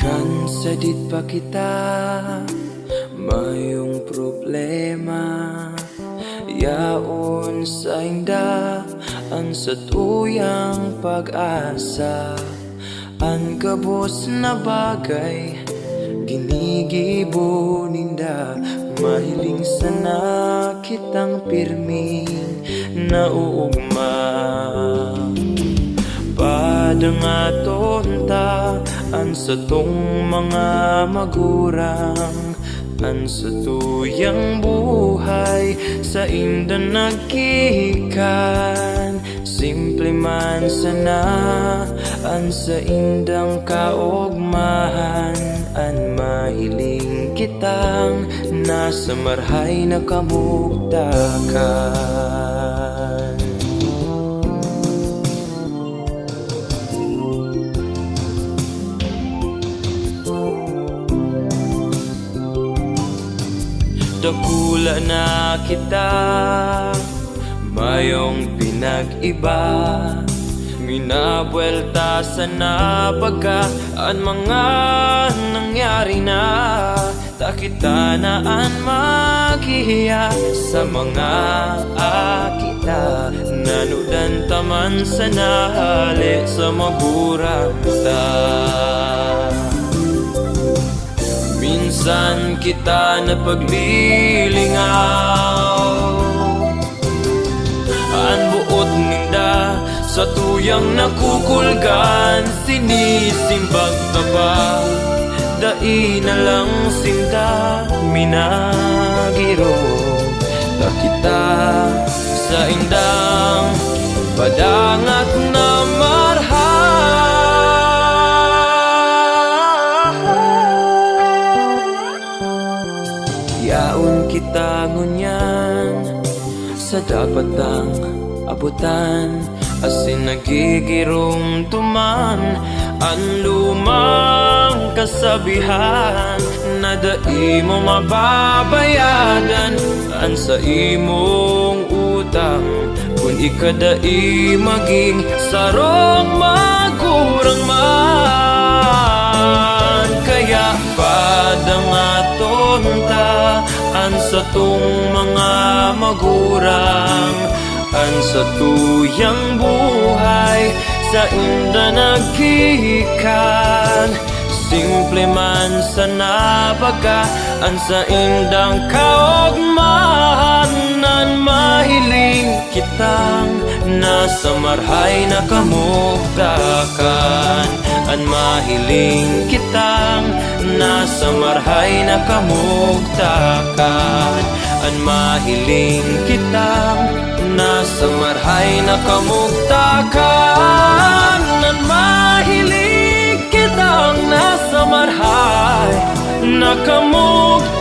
Kan sadit pa kita mayong problema, yaon sa inda an sa tuyang pag-asa. An kabos na bagay ginigibo ninda, mahiling sana kitang pirming nauugma. Padangaton ta an sa tong mga magurang, an sa tuyang buhay sa inda nagkikan. Simple man sana an sa indang kaugmahan, an mahiling kitang nasa marhay na kamugtakan. Dakula na kita mayong pinag-iba, minabuelta sa nabaga ang mga nangyari na. Takita na an maghihiya sa mga akita, nanudan taman sa nahali sa magurang ta. Minsan kita na paglilingaw, ang buot ninda sa tuyang nakukulgan, sinisimbag ka ba? Dai na lang sinda minagiro, takita sa indang padangat na marhay. Yaon kita ngunyan sa dapat ang abutan, asin nagigirong tuman ang lumang kasabihan, na dai mo mababayadan an sa imong utang, kung ikadai maging sarong magurang man. Kaya padangaton ta an sa tong mga magurang, an sa tuyang buhay sa inda nagkikan. Simple man sa nabaga an sa indang kaugmahan, nan mahiling kitang nasa marhay na kamugtakan. An mahiling kitang nasa marhay na kamugtakan. An mahiling kitang nasa marhay na kamugtakan. An mahiling kitang nasa marhay na kamugtakan.